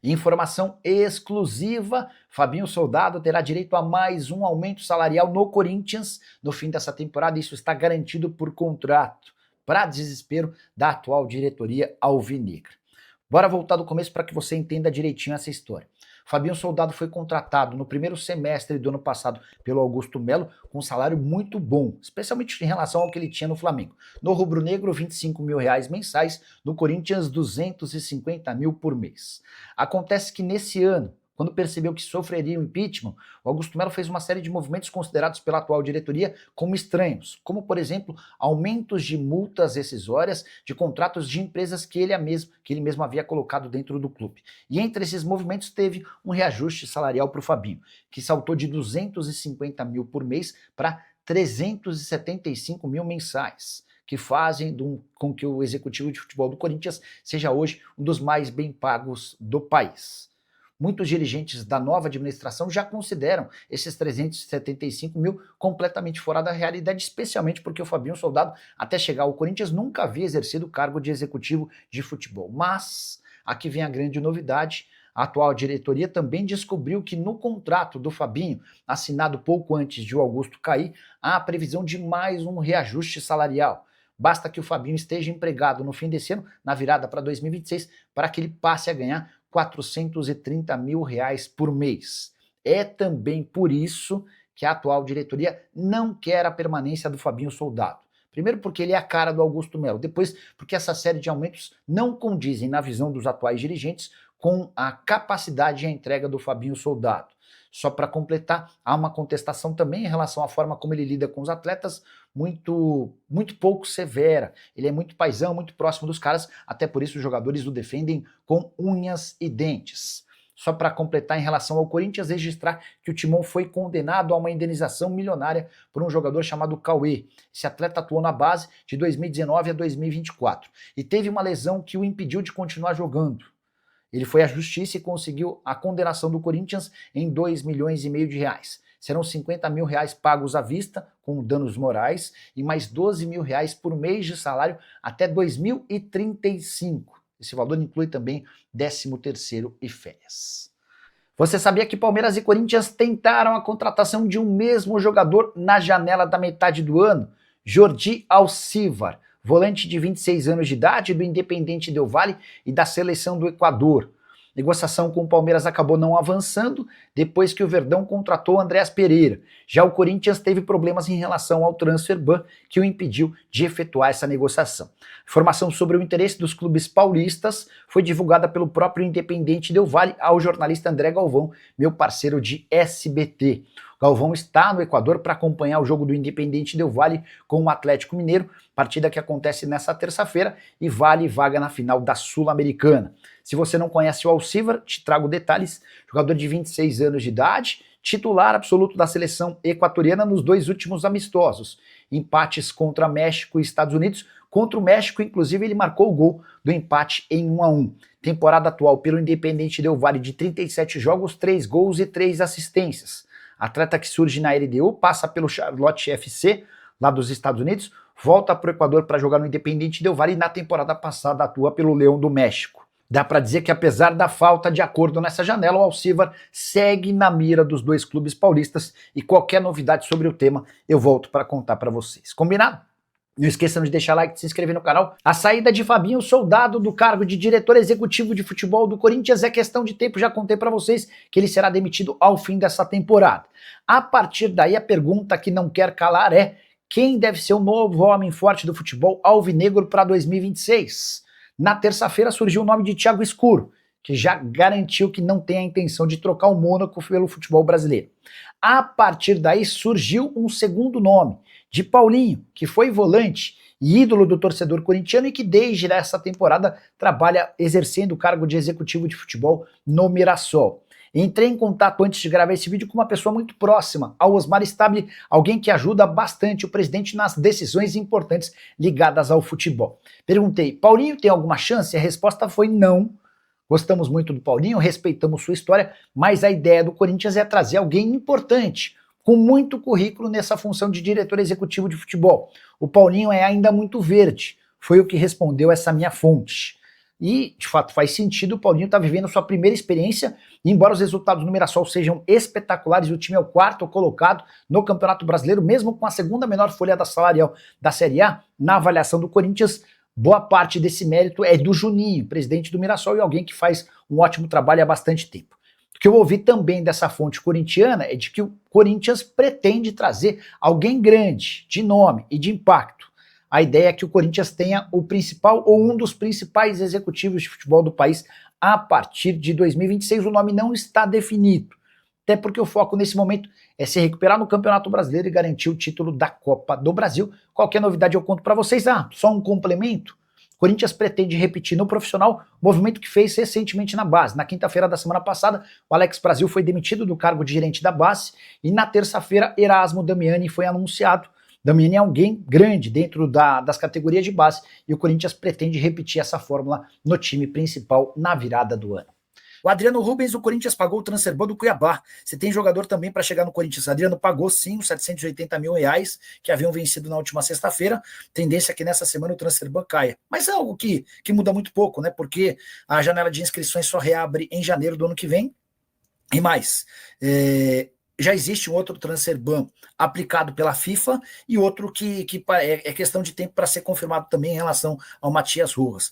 Informação exclusiva: Fabinho Soldado terá direito a mais um aumento salarial no Corinthians no fim dessa temporada. Isso está garantido por contrato, para desespero da atual diretoria alvinegra. Bora voltar do começo para que você entenda direitinho essa história. Fabinho Soldado foi contratado no primeiro semestre do ano passado pelo Augusto Melo com um salário muito bom, especialmente em relação ao que ele tinha no Flamengo. No rubro-negro, R$ 25 mil mensais, no Corinthians, 250 mil por mês. Acontece que nesse ano, quando percebeu que sofreria um impeachment, o Augusto Melo fez uma série de movimentos considerados pela atual diretoria como estranhos, como, por exemplo, aumentos de multas rescisórias de contratos de empresas que ele mesmo havia colocado dentro do clube. E entre esses movimentos teve um reajuste salarial para o Fabinho, que saltou de 250 mil por mês para 375 mil mensais, que fazem com que o executivo de futebol do Corinthians seja hoje um dos mais bem pagos do país. Muitos dirigentes da nova administração já consideram esses 375 mil completamente fora da realidade, especialmente porque o Fabinho Soldado, até chegar ao Corinthians, nunca havia exercido o cargo de executivo de futebol. Mas aqui vem a grande novidade: a atual diretoria também descobriu que no contrato do Fabinho, assinado pouco antes de o Augusto cair, há a previsão de mais um reajuste salarial. Basta que o Fabinho esteja empregado no fim desse ano, na virada para 2026, para que ele passe a ganhar 430 mil por mês. É também por isso que a atual diretoria não quer a permanência do Fabinho Soldado. Primeiro porque ele é a cara do Augusto Melo, depois porque essa série de aumentos não condizem, na visão dos atuais dirigentes, com a capacidade e a entrega do Fabinho Soldado. Só para completar, há uma contestação também em relação à forma como ele lida com os atletas, muito pouco severa. Ele é muito paizão, muito próximo dos caras, até por isso os jogadores o defendem com unhas e dentes. Só para completar, em relação ao Corinthians, registrar que o Timão foi condenado a uma indenização milionária por um jogador chamado Cauê. Esse atleta atuou na base de 2019 a 2024 e teve uma lesão que o impediu de continuar jogando. Ele foi à justiça e conseguiu a condenação do Corinthians em R$ 2,5 milhões. Serão 50 mil pagos à vista, com danos morais, e mais 12 mil por mês de salário até 2035. Esse valor inclui também 13º e férias. Você sabia que Palmeiras e Corinthians tentaram a contratação de um mesmo jogador na janela da metade do ano? Jordi Alcivar, volante de 26 anos de idade do Independiente Del Valle e da seleção do Equador. Negociação com o Palmeiras acabou não avançando depois que o Verdão contratou Andréas Pereira. Já o Corinthians teve problemas em relação ao transfer ban que o impediu de efetuar essa negociação. Informação sobre o interesse dos clubes paulistas foi divulgada pelo próprio Independiente Del Valle ao jornalista André Galvão, meu parceiro de SBT. Galvão está no Equador para acompanhar o jogo do Independiente Del Valle com o Atlético Mineiro, partida que acontece nessa terça-feira e vale vaga na final da Sul-Americana. Se você não conhece o Alcivar, te trago detalhes. Jogador de 26 anos de idade, titular absoluto da seleção equatoriana nos 2 últimos amistosos. Empates contra México e Estados Unidos. Contra o México, inclusive, ele marcou o gol do empate em 1-1. Temporada atual pelo Independiente Del Valle de 37 jogos, 3 gols e 3 assistências. Atleta que surge na LDU, passa pelo Charlotte FC, lá dos Estados Unidos, volta para o Equador para jogar no Independiente Del Valle e na temporada passada atua pelo Leão do México. Dá para dizer que apesar da falta de acordo nessa janela, o Alcivar segue na mira dos 2 clubes paulistas e qualquer novidade sobre o tema eu volto para contar para vocês. Combinado? Não esqueçam de deixar like e de se inscrever no canal. A saída de Fabinho Soldado do cargo de diretor executivo de futebol do Corinthians é questão de tempo. Já contei para vocês que ele será demitido ao fim dessa temporada. A partir daí, a pergunta que não quer calar é: quem deve ser o novo homem forte do futebol alvinegro para 2026? Na terça-feira surgiu o nome de Thiago Escuro, que já garantiu que não tem a intenção de trocar o Mônaco pelo futebol brasileiro. A partir daí surgiu um segundo nome, de Paulinho, que foi volante e ídolo do torcedor corintiano e que desde essa temporada trabalha exercendo o cargo de executivo de futebol no Mirassol. Entrei em contato antes de gravar esse vídeo com uma pessoa muito próxima ao Osmar Stabile, alguém que ajuda bastante o presidente nas decisões importantes ligadas ao futebol. Perguntei: Paulinho tem alguma chance? A resposta foi não. Gostamos muito do Paulinho, respeitamos sua história, mas a ideia do Corinthians é trazer alguém importante, com muito currículo nessa função de diretor executivo de futebol. O Paulinho é ainda muito verde, foi o que respondeu essa minha fonte. e de fato faz sentido. O Paulinho está vivendo sua primeira experiência, e embora os resultados no Mirassol sejam espetaculares e o time é o quarto colocado no Campeonato Brasileiro, mesmo com a segunda menor folha salarial da Série A, na avaliação do Corinthians, boa parte desse mérito é do Juninho, presidente do Mirassol, e alguém que faz um ótimo trabalho há bastante tempo. O que eu ouvi também dessa fonte corintiana é de que o Corinthians pretende trazer alguém grande, de nome e de impacto. A ideia é que o Corinthians tenha o principal ou um dos principais executivos de futebol do país a partir de 2026. O nome não está definido, até porque o foco nesse momento é se recuperar no Campeonato Brasileiro e garantir o título da Copa do Brasil. Qualquer novidade eu conto para vocês. Só um complemento. O Corinthians pretende repetir no profissional o movimento que fez recentemente na base. Na quinta-feira da semana passada, o Alex Brasil foi demitido do cargo de gerente da base e na terça-feira, Erasmo Damiani foi anunciado. Damiani é alguém grande dentro das categorias de base e o Corinthians pretende repetir essa fórmula no time principal na virada do ano. O Adriano Rubens, o Corinthians pagou o transferban do Cuiabá. Você tem jogador também para chegar no Corinthians. O Adriano pagou sim os R$780 mil que haviam vencido na última sexta-feira. Tendência é que nessa semana o transferban caia. Mas é algo que muda muito pouco, né? Porque a janela de inscrições só reabre em janeiro do ano que vem. E mais, já existe um outro transferban aplicado pela FIFA e outro que é questão de tempo para ser confirmado também em relação ao Matias Rojas.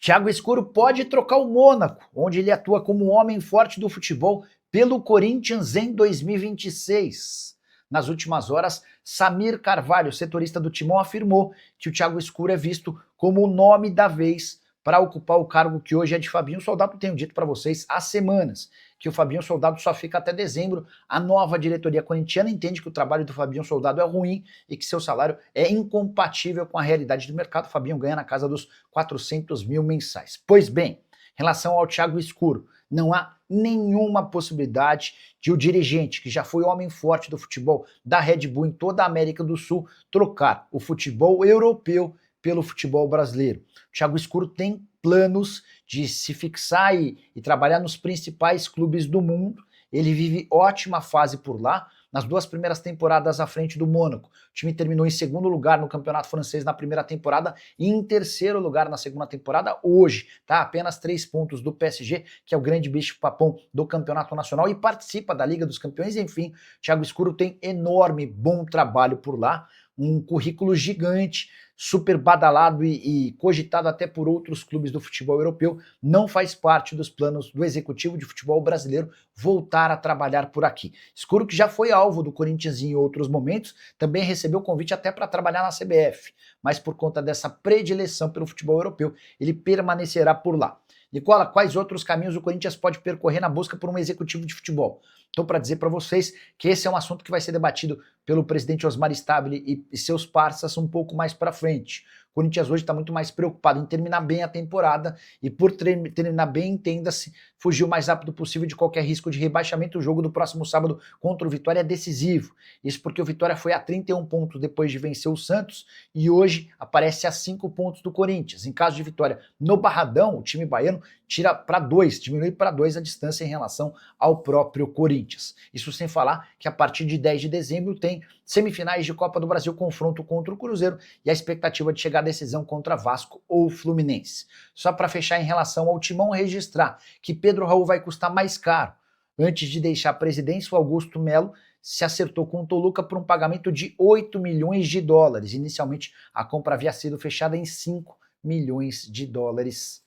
Thiago Escuro pode trocar o Mônaco, onde ele atua como homem forte do futebol, pelo Corinthians em 2026. Nas últimas horas, Samir Carvalho, setorista do Timão, afirmou que o Thiago Escuro é visto como o nome da vez para ocupar o cargo que hoje é de Fabinho Soldado. Tenho dito para vocês há semanas que o Fabinho Soldado só fica até dezembro. A nova diretoria corintiana entende que o trabalho do Fabinho Soldado é ruim e que seu salário é incompatível com a realidade do mercado. O Fabinho ganha na casa dos 400 mil mensais. Pois bem, em relação ao Thiago Escuro, não há nenhuma possibilidade de o dirigente, que já foi homem forte do futebol da Red Bull em toda a América do Sul, trocar o futebol europeu pelo futebol brasileiro. O Thiago Escuro tem planos de se fixar e trabalhar nos principais clubes do mundo. Ele vive ótima fase por lá. Nas 2 primeiras temporadas à frente do Mônaco, o time terminou em 2º lugar no Campeonato Francês na primeira temporada e em 3º lugar na segunda temporada. Hoje está apenas 3 pontos do PSG, que é o grande bicho-papão do Campeonato Nacional e participa da Liga dos Campeões. Enfim, Thiago Escuro tem enorme bom trabalho por lá, um currículo gigante, super badalado e cogitado até por outros clubes do futebol europeu. Não faz parte dos planos do executivo de futebol brasileiro voltar a trabalhar por aqui. Escuro, que já foi alvo do Corinthians em outros momentos, também recebeu convite até para trabalhar na CBF, mas por conta dessa predileção pelo futebol europeu, ele permanecerá por lá. Nicola, quais outros caminhos o Corinthians pode percorrer na busca por um executivo de futebol? Estou para dizer para vocês que esse é um assunto que vai ser debatido pelo presidente Osmar Stabile e seus parceiros um pouco mais para frente. O Corinthians hoje está muito mais preocupado em terminar bem a temporada e por terminar bem, entenda-se, fugir o mais rápido possível de qualquer risco de rebaixamento. O jogo do próximo sábado contra o Vitória é decisivo. Isso porque o Vitória foi a 31 pontos depois de vencer o Santos e hoje aparece a 5 pontos do Corinthians. Em caso de vitória no Barradão, o time baiano tira para 2, diminui para 2 a distância em relação ao próprio Corinthians. Isso sem falar que a partir de 10 de dezembro tem semifinais de Copa do Brasil, confronto contra o Cruzeiro e a expectativa de chegar à decisão contra Vasco ou Fluminense. Só para fechar em relação ao Timão, registrar que Pedro Raul vai custar mais caro. Antes de deixar a presidência, o Augusto Melo se acertou com o Toluca por um pagamento de 8 milhões de dólares. Inicialmente, a compra havia sido fechada em 5 milhões de dólares.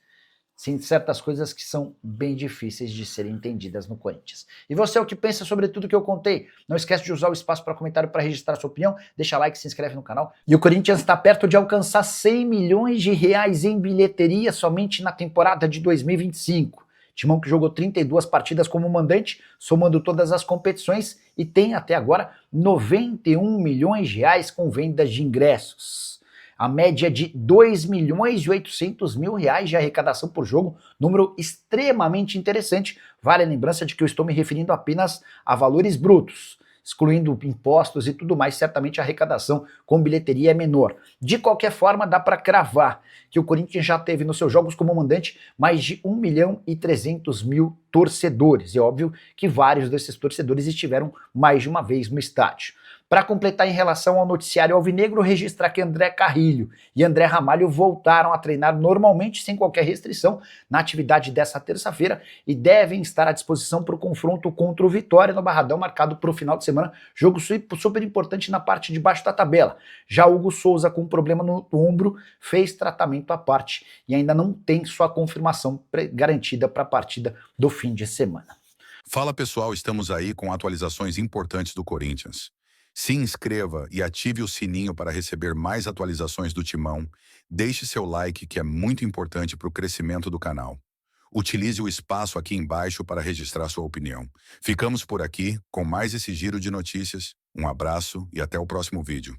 Sim, certas coisas que são bem difíceis de serem entendidas no Corinthians. E você, o que pensa sobre tudo que eu contei? Não esquece de usar o espaço para comentário para registrar sua opinião, deixa like, se inscreve no canal. E o Corinthians está perto de alcançar 100 milhões de reais em bilheteria somente na temporada de 2025. Timão que jogou 32 partidas como mandante, somando todas as competições, e tem até agora 91 milhões de reais com vendas de ingressos. A média de 2 milhões e 800 mil reais de arrecadação por jogo, número extremamente interessante. Vale a lembrança de que eu estou me referindo apenas a valores brutos, excluindo impostos e tudo mais. Certamente a arrecadação com bilheteria é menor. De qualquer forma, dá para cravar que o Corinthians já teve nos seus jogos como mandante mais de 1 milhão e 300 mil torcedores. É óbvio que vários desses torcedores estiveram mais de uma vez no estádio. Para completar em relação ao noticiário alvinegro, registrar que André Carrilho e André Ramalho voltaram a treinar normalmente, sem qualquer restrição, na atividade dessa terça-feira e devem estar à disposição para o confronto contra o Vitória no Barradão, marcado para o final de semana. Jogo super importante na parte de baixo da tabela. Já Hugo Souza, com problema no ombro, fez tratamento à parte e ainda não tem sua confirmação garantida para a partida do fim de semana. Fala pessoal, estamos aí com atualizações importantes do Corinthians. Se inscreva e ative o sininho para receber mais atualizações do Timão. Deixe seu like, que é muito importante para o crescimento do canal. Utilize o espaço aqui embaixo para registrar sua opinião. Ficamos por aqui com mais esse giro de notícias. Um abraço e até o próximo vídeo.